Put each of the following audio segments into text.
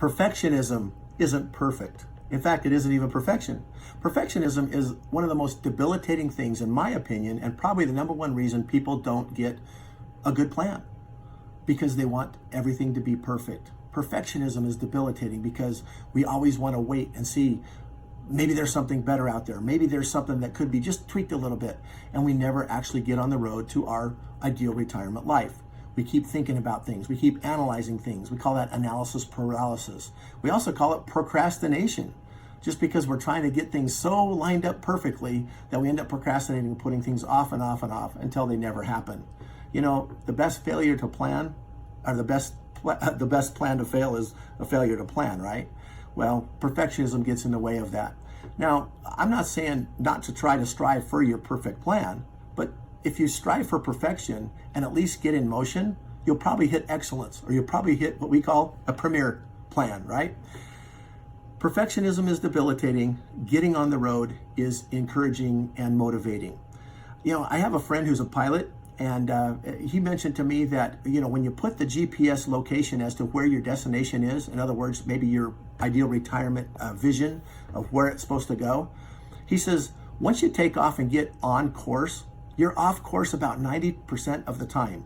Perfectionism isn't perfect. In fact, it isn't even perfection. Perfectionism is one of the most debilitating things, in my opinion, and probably the number one reason people don't get a good plan, because they want everything to be perfect. Perfectionism is debilitating because we always want to wait and see, maybe there's something better out there. Maybe there's something that could be just tweaked a little bit, and we never actually get on the road to our ideal retirement life. We keep thinking about things. We keep analyzing things. We call that analysis paralysis. We also call it procrastination, just because we're trying to get things so lined up perfectly that we end up procrastinating and putting things off and off and off until they never happen. You know, the best failure to plan, or the best plan to fail is a failure to plan, right? Well, perfectionism gets in the way of that. Now, I'm not saying not to try to strive for your perfect plan, but if you strive for perfection and at least get in motion, you'll probably hit excellence, or you'll probably hit what we call a premier plan, right? Perfectionism is debilitating. Getting on the road is encouraging and motivating. You know, I have a friend who's a pilot, and he mentioned to me that, you know, when you put the GPS location as to where your destination is, in other words, maybe your ideal retirement vision of where it's supposed to go, he says, once you take off and get on course, you're off course about 90% of the time,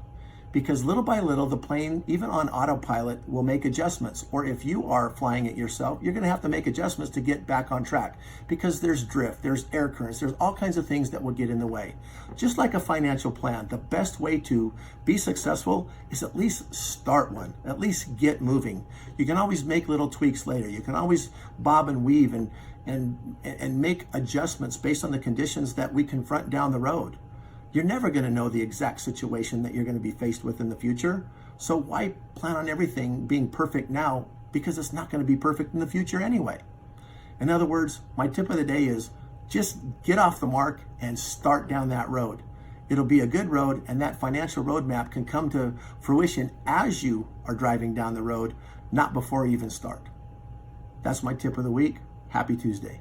because little by little, the plane, even on autopilot, will make adjustments. Or if you are flying it yourself, you're gonna have to make adjustments to get back on track, because there's drift, there's air currents, there's all kinds of things that will get in the way. Just like a financial plan, the best way to be successful is at least start one, at least get moving. You can always make little tweaks later. You can always bob and weave and make adjustments based on the conditions that we confront down the road. You're never going to know the exact situation that you're going to be faced with in the future. So why plan on everything being perfect now? Because it's not going to be perfect in the future anyway. In other words, my tip of the day is just get off the mark and start down that road. It'll be a good road, and that financial roadmap can come to fruition as you are driving down the road, not before you even start. That's my tip of the week. Happy Tuesday.